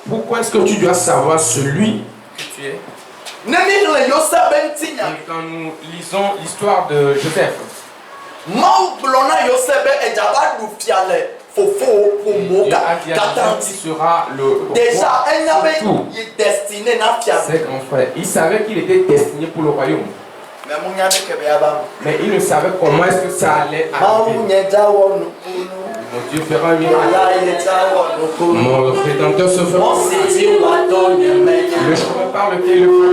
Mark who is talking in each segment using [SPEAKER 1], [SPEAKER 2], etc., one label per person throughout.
[SPEAKER 1] Pourquoi est-ce que tu dois savoir celui que tu es? Et quand nous lisons l'histoire de Joseph, Dieu a dit à Joseph qui sera le roi sur tout. Ses grands frères, il savait qu'il était destiné pour le royaume. Mais il ne savait comment est-ce que ça allait arriver. Mon Dieu fera un miracle. Mon Rédempteur se fera. Le chemin par lequel il le fera.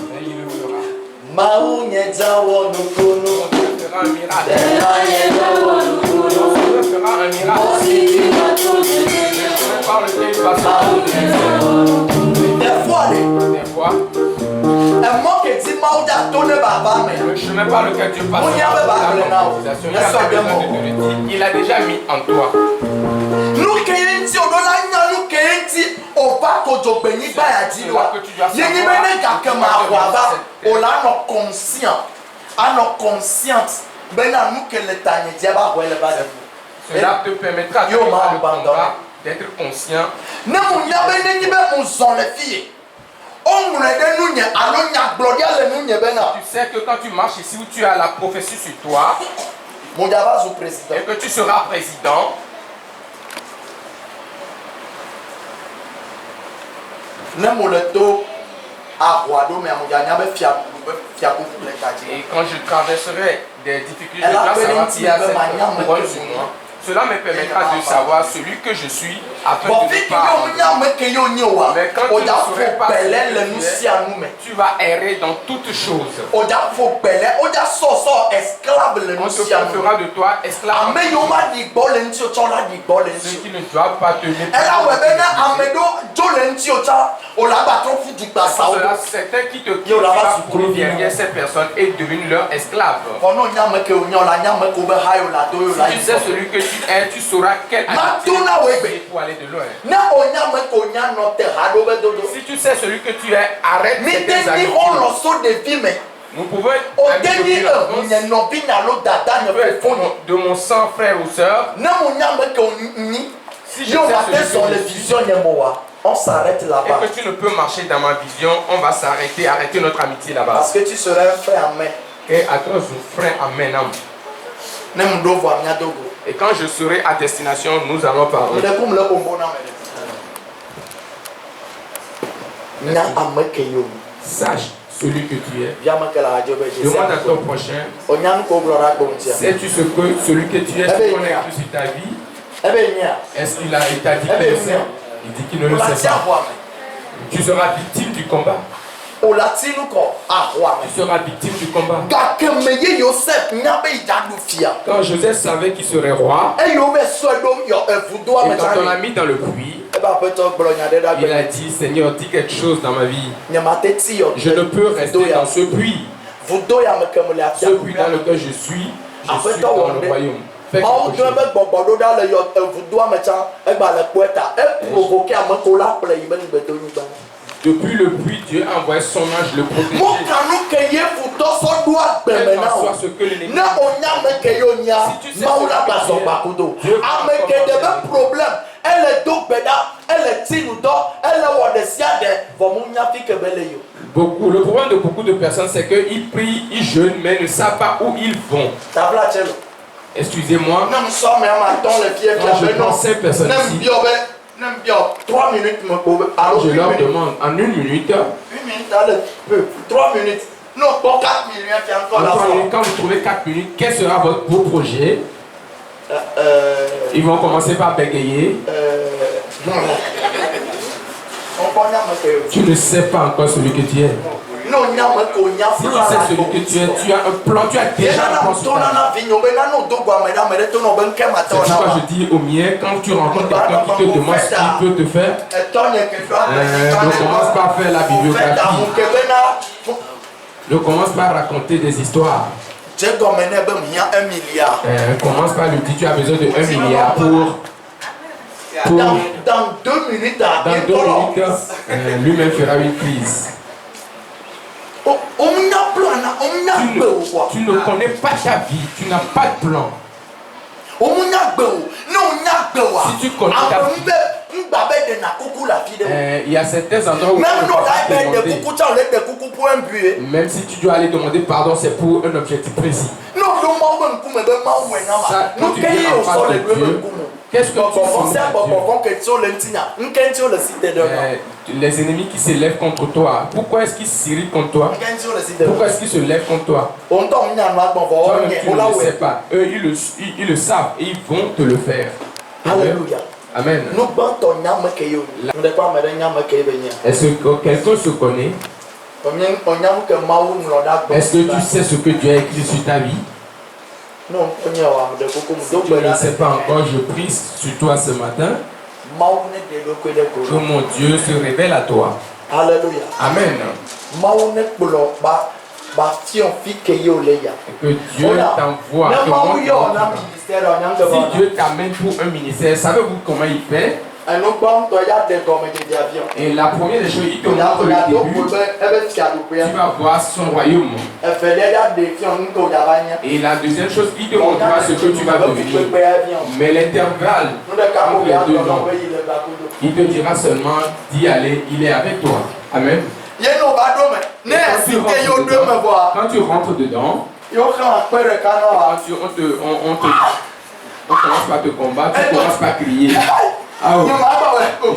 [SPEAKER 1] Mais il le fera. Mon Dieu fera un miracle. Mon Dieu fera un miracle. Le chemin par lequel il va se des fois, le chemin par lequel Dieu passe, il a déjà mis en toi. Cela te permettra d'être conscient. Tu sais que quand tu marches ici où tu as la prophétie sur toi et que tu seras président, et quand je traverserai des difficultés, je dois savoir qu'il y a cette couronne sur moi. Cela me permettra de savoir celui que je suis afin de ne pas. Mais quand tu ne saurais pas tu vas errer dans toutes choses. On te fera de toi esclave. Ceux qui ne doivent pas te certains qui te quittent derrière ces personnes et deviennent leurs esclaves. Si tu sais celui que tu es, tu sauras quelle activité pour aller de loin. Si tu sais celui que tu es, arrête tes habitudes. Nous pouvons de mon sang, frère ou soeur. Si je sais
[SPEAKER 2] on s'arrête là-bas.
[SPEAKER 1] Et que tu ne peux marcher dans ma vision, on va s'arrêter, arrêter notre amitié là-bas.
[SPEAKER 2] Parce que tu seras un frère amen.
[SPEAKER 1] Et à toi, je frère amen. Et quand je serai à destination, nous allons parler. Sache celui que tu es. Demande à ton prochain. Sais-tu celui que tu es, ce qu'on a écrit sur ta vie? Est-ce qu'il a dit qu'il le sait? Il dit qu'il ne le sait pas. Tu seras victime du combat. Tu seras victime du combat. Quand Joseph savait qu'il serait roi, et quand on l'a mis dans le puits, il a dit, Seigneur, dis quelque chose dans ma vie. Je ne peux rester dans ce puits. Ce puits dans lequel je suis dans le royaume. Depuis le puits, Dieu a envoyé son ange le protéger. Quel qu'en soit ce que l'ennemi si tu sais le problème de beaucoup de personnes, c'est qu'ils prient, ils jeûnent, mais ne savent pas où ils vont. Excusez-moi. Quand je prends ces personnes ici,
[SPEAKER 2] 3 minutes,
[SPEAKER 1] je leur demande en 1 minute.
[SPEAKER 2] 3 minutes. Non, pas 4 minutes.
[SPEAKER 1] Quand vous trouvez 4 minutes, quel sera vos projets? Ils vont commencer par bégayer. Tu ne sais pas encore celui que tu es. Si tu sais celui que tu es, tu as un plan, tu as déjà un plan sur ta vie. C'est pourquoi je dis au mien, quand tu rencontres quelqu'un qui te demande ce qu'il peut te faire, ne commence pas à faire la bibliographie. Ne commence pas à raconter des histoires. Commence par lui dire tu as besoin de 1 milliard pour
[SPEAKER 2] dans 2 minutes,
[SPEAKER 1] lui-même fera une crise. Tu ne connais pas ta vie, tu n'as pas de plan. Si tu connais ta fille, il y a certains endroits où même si tu dois aller demander pardon, c'est pour un objectif précis. Ça, quand tu viens en face de Dieu, qu'est-ce que tu fais? Les ennemis qui s'élèvent contre toi, pourquoi est-ce qu'ils s'irritent contre toi? Pourquoi est-ce qu'ils se lèvent contre toi? Toi-même, tu ne le sais pas. Eux, ils le savent et ils vont te le faire.
[SPEAKER 2] Alléluia.
[SPEAKER 1] Amen. Est-ce que quelqu'un se connaît? Est-ce que tu sais ce que Dieu a écrit sur ta vie?
[SPEAKER 2] Non,
[SPEAKER 1] tu ne sais pas encore, je prie sur toi ce matin. Que mon Dieu se révèle à toi.
[SPEAKER 2] Alléluia.
[SPEAKER 1] Amen. Que Dieu t'envoie. Si Dieu t'amène pour un ministère, savez-vous comment il fait? Et la première des choses, il te montre le début. Tu vas voir son royaume. Et la deuxième chose, il te montrera ce que tu vas devenir. Mais l'intervalle entre les deux noms, il te dira seulement d'y aller, il est avec toi. Amen. Quand tu rentres dedans, on commence par te combattre, tu commences par crier. Ah oui.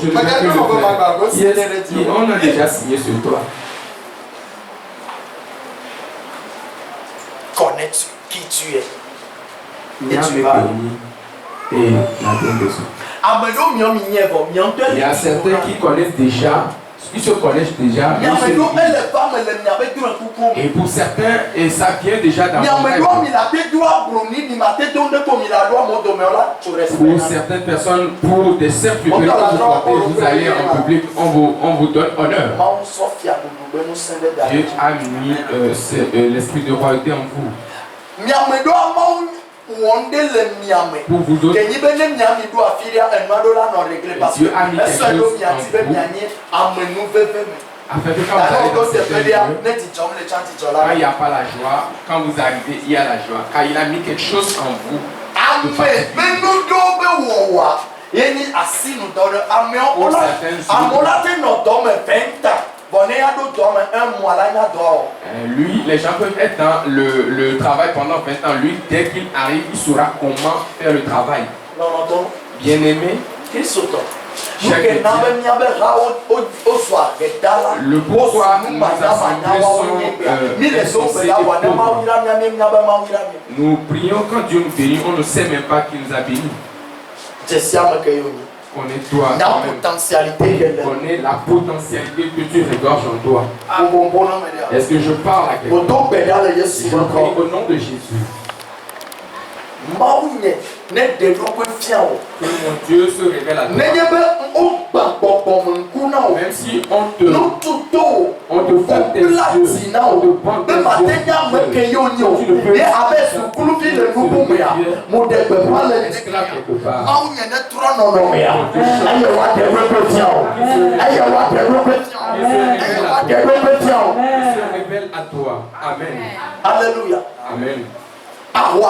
[SPEAKER 1] Je ne vais plus le faire. On a déjà signé sur toi.
[SPEAKER 2] Connais qui tu es.
[SPEAKER 1] Et tu vas. Et la il y a certains qui connaissent déjà. Ils se connaissent déjà. Et pour certains, et ça vient déjà dans leur rêve. Pour certaines personnes, pour des simples péchés vous allez en public, on vous donne honneur. Dieu a mis l'esprit de royauté en vous. Pour vous autres, Dieu a mis quelque chose en vous afin que quand vous allez dans certains lieux, quand il n'y a pas la joie, quand vous arrivez, il y a la joie. Car il a mis quelque chose en vous. Lui, les gens peuvent être dans le travail pendant 20 ans. Lui, dès qu'il arrive, il saura comment faire le travail. Bien aimé, le pourquoi nous nous prions quand Dieu nous bénit, on ne sait même pas qu'il nous a bénis. Connais-toi, connais la potentialité que tu regorges en toi. Est-ce que je parle à quelqu'un? Je prie au nom de Jésus. Que mon Dieu se révèle à toi. Même si on te ferme tes yeux, on te prend tes yeux, tu ne peux révèle à toi. Amen.
[SPEAKER 2] Alléluia.
[SPEAKER 1] Amen.
[SPEAKER 2] Il y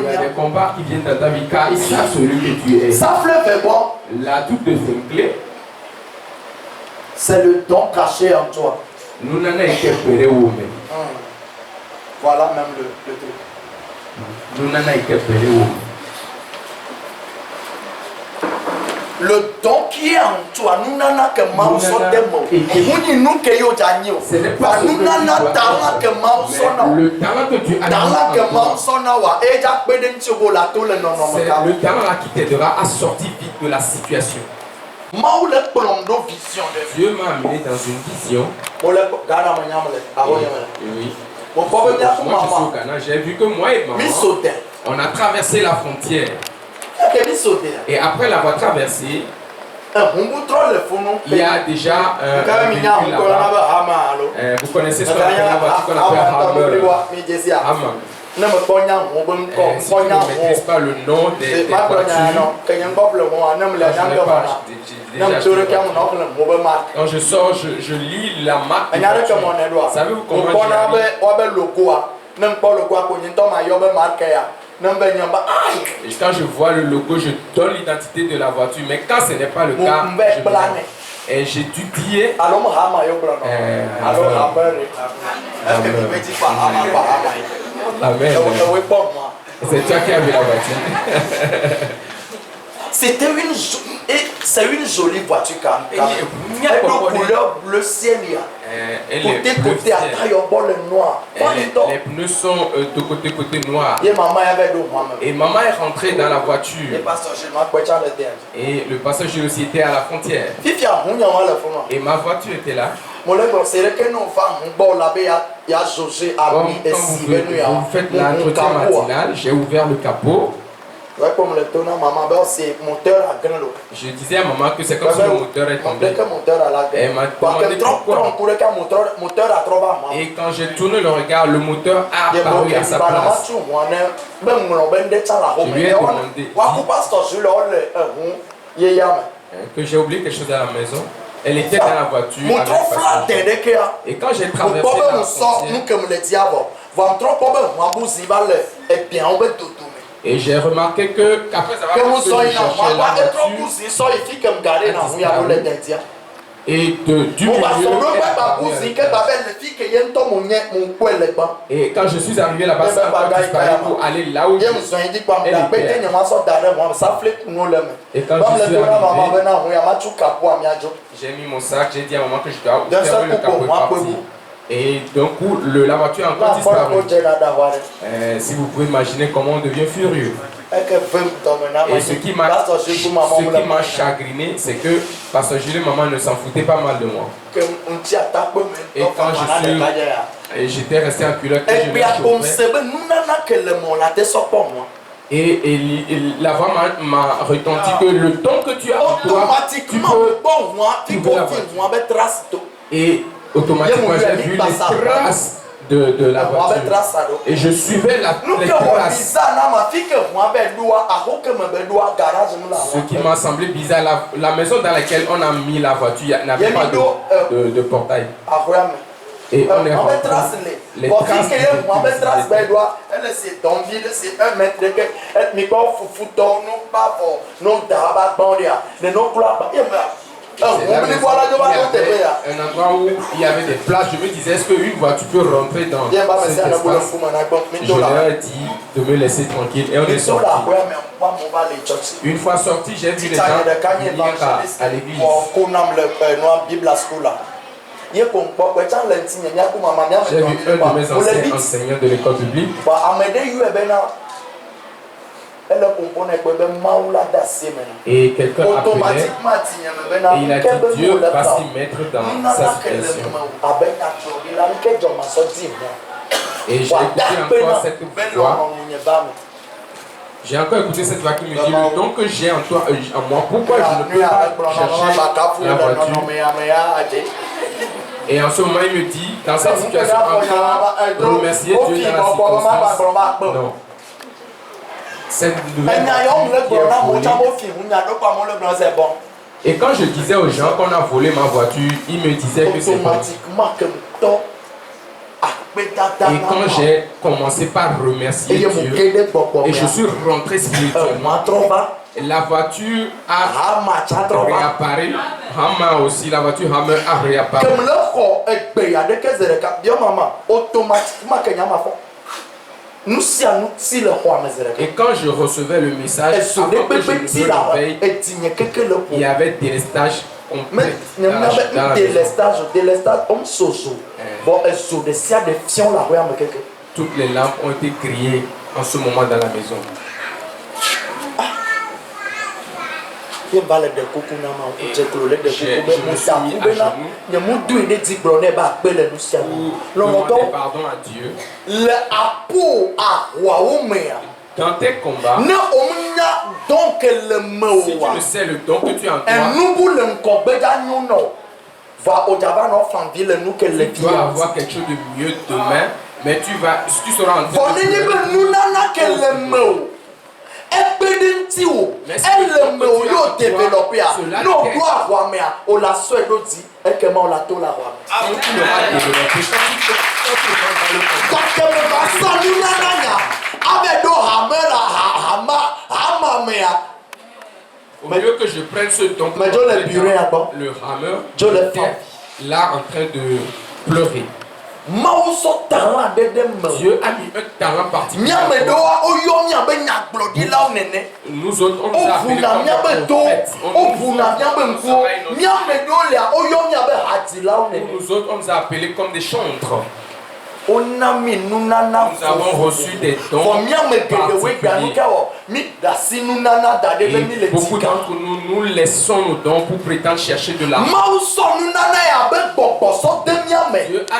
[SPEAKER 1] a des combats qui viennent dans ta vie car ils savent celui que tu es. La toute deuxième clé,
[SPEAKER 2] c'est le don caché en toi.
[SPEAKER 1] Nous n'en avons été pérés où même.
[SPEAKER 2] Voilà même le truc.
[SPEAKER 1] Nous n'en avons été pérés où.
[SPEAKER 2] Le don qui est en toi, nous n'avons que mal son démon. Nous que yo janyo. Nous n'avons talent que mal son.
[SPEAKER 1] Le talent que tu as.
[SPEAKER 2] Talent que mal son wa. Et jak beden chogo la tole non non.
[SPEAKER 1] C'est le talent qui t'aidera à sortir vite de la situation. Dieu m'a amené dans une vision. Oui. Moi, je suis au Ghana. J'ai vu que moi et maman, on a traversé la frontière. Et après l'avoir traversé, il y a déjà un véhicule là-bas. Vous connaissez ce qu'on appelle la voiture qu'on appelle Hammer. Si tu ne maîtrises pas le nom des voitures, quand je sors, je lis la marque. Savez-vous comment je lis? Et quand je vois le logo, je donne l'identité de la voiture. Mais quand ce n'est pas le cas, et j'étudiais. Amen. C'est toi qui as vu la voiture.
[SPEAKER 2] C'est une jolie voiture quand même. Elle est couleur bleu ciel. Côté côté à le noir.
[SPEAKER 1] Les pneus sont de côté noir. Et maman est rentrée dans la voiture. Et le pasteur Gilles aussi était à la frontière. Et ma voiture était là. Quand vous faites l'entretien matinal, j'ai ouvert le capot. Je disais à maman que c'est comme si le moteur est tombé. Elle m'a demandé pourquoi. Et quand j'ai tourné le regard, le moteur a apparu à sa place. Je lui ai demandé que j'ai oublié quelque chose à la maison. Elle était dans la voiture. Et quand j'ai traversé la frontière, et j'ai remarqué que qu'après avoir cherché la voiture, et du milieu, et quand je suis arrivé là-bas, ça a disparu pour aller là où elle était. Et quand je suis arrivé, j'ai mis mon sac, j'ai dit à maman que je dois fermer le capot et partir. Et donc la voiture a encore disparu. Si vous pouvez imaginer comment on devient furieux. Et ce qui m'a chagriné, c'est que Pasteur Jules et maman ne s'en foutaient pas mal de moi. Et quand j'étais resté en culotte, et la voix m'a retenti que le temps que tu as en toi, tu peux trouver la voiture. Et automatiquement, j'ai vu les traces de la voiture. Et je suivais les traces. Ce qui m'a semblé bizarre, la maison dans laquelle on a mis la voiture n'avait pas de portail. Et on est rentré. Les traces un endroit où il y avait des places. Je me disais, est-ce qu'une voiture peut rentrer dans cet espace? Je leur ai dit de me laisser tranquille et on est sorti. Une fois sorti, j'ai vu les gens venir à l'église. J'ai vu un de mes anciens enseignants de l'école publique. Et quelqu'un appelait et il a dit Dieu va s'y mettre dans sa situation. Et j'ai écouté encore cette voix. J'ai encore écouté cette voix qui me dit le don que j'ai en toi, en moi, pourquoi je ne peux pas chercher la voiture? Et en ce moment, il me dit, dans cette situation, encore remercier Dieu dans la circonstance. Non. Cette nouvelle et quand je disais aux gens qu'on a volé ma voiture, ils me disaient que c'est bon. Et quand j'ai commencé par remercier Dieu, et je suis rentré spirituellement, la voiture a réapparu. Hammer aussi, la voiture Hammer a réapparu. Et quand je recevais le message, avant que je me réveille, il y avait des délestage complet dans la toutes les lampes ont été grillées en ce moment dans la maison. Je me suis demander pardon à Dieu. Dans tes combats, si tu le sais, le don que tu as en toi, tu vas avoir quelque chose de mieux demain, mais tu seras en train de mieux que je prenne ce don pour le rameur était là en train de pleurer. Dieu a mis un talent particulier. Nous autres, on nous a appelés comme prophètes. Nous autres, on nous a appelés comme des chantres. Nous avons reçu des dons particuliers. Et beaucoup d'entre nous, nous laissons nos dons pour prétendre chercher de l'argent. Dieu a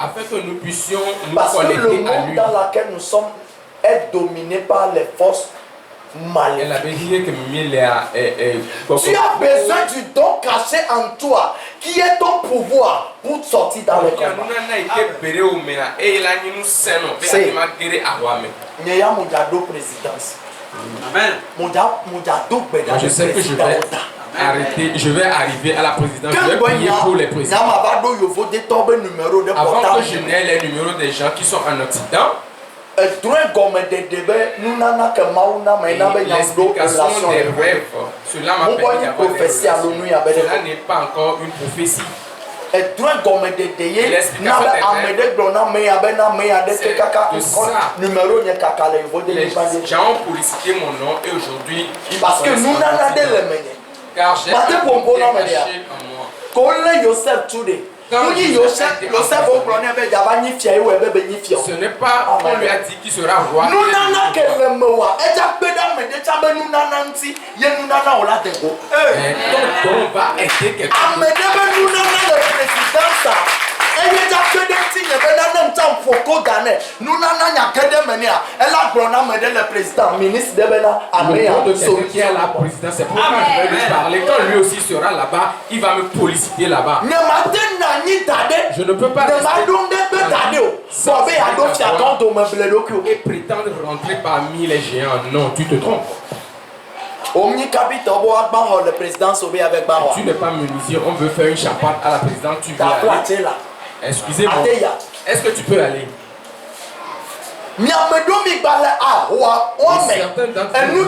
[SPEAKER 1] afin que nous puissions nous connecter à lui.
[SPEAKER 2] Dans laquelle nous sommes est dominé par les forces maléfiques. Tu as besoin du don caché en toi, qui est ton pouvoir pour sortir dans les combats. Amen.
[SPEAKER 1] Je sais que je vais arrêter, je vais arriver à la présidence. Je vais prier pour les présidents. Avant que je n'ai les numéros des gens qui sont en Occident, l'explication des rêves, cela m'a permis d'avoir des relations. Cela n'est pas encore une prophétie. C'est de ça. Les gens ont publicité mon nom et aujourd'hui ils
[SPEAKER 2] parce que nous n'avons pas
[SPEAKER 1] car j'ai un caché en moi. Ce n'est pas qu'on lui a dit qu'il sera roi. Ton don va aider quelqu'un. C'est pourquoi je vais lui parler. Quand lui aussi sera là-bas, il va me solliciter là-bas. Je ne peux pas rester et prétendre rentrer parmi les géants. Non, tu te trompes. Tu n'es pas menuisier, on veut faire une charpente à la présidence, tu veux aller. Excusez-moi, est-ce que tu peux aller? Certains d'entre vous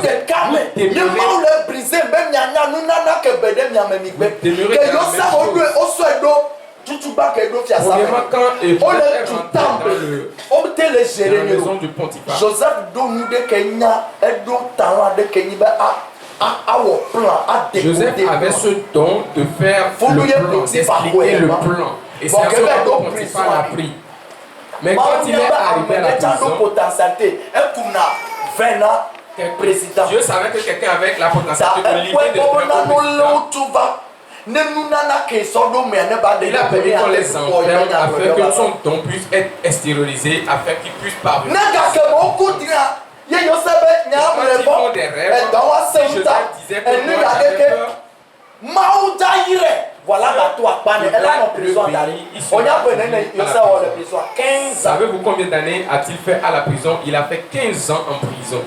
[SPEAKER 1] Joseph avait ce don de faire le plan, d'expliquer le plan. Et c'est ce que Potiphar a pris. Mais quand il est arrivé à la prison, Dieu savait que quelqu'un avec la potentialité de libérer des il a permis qu'on les enferme afin que son don puisse être extériorisé, afin qu'il puisse parvenir. Quand ils font des rêves, si Joseph disait que moi j'avais peur,
[SPEAKER 2] voilà la toi, elle est en prison.
[SPEAKER 1] Savez-vous combien d'années a-t-il fait à la prison? Il a fait 15 ans en prison.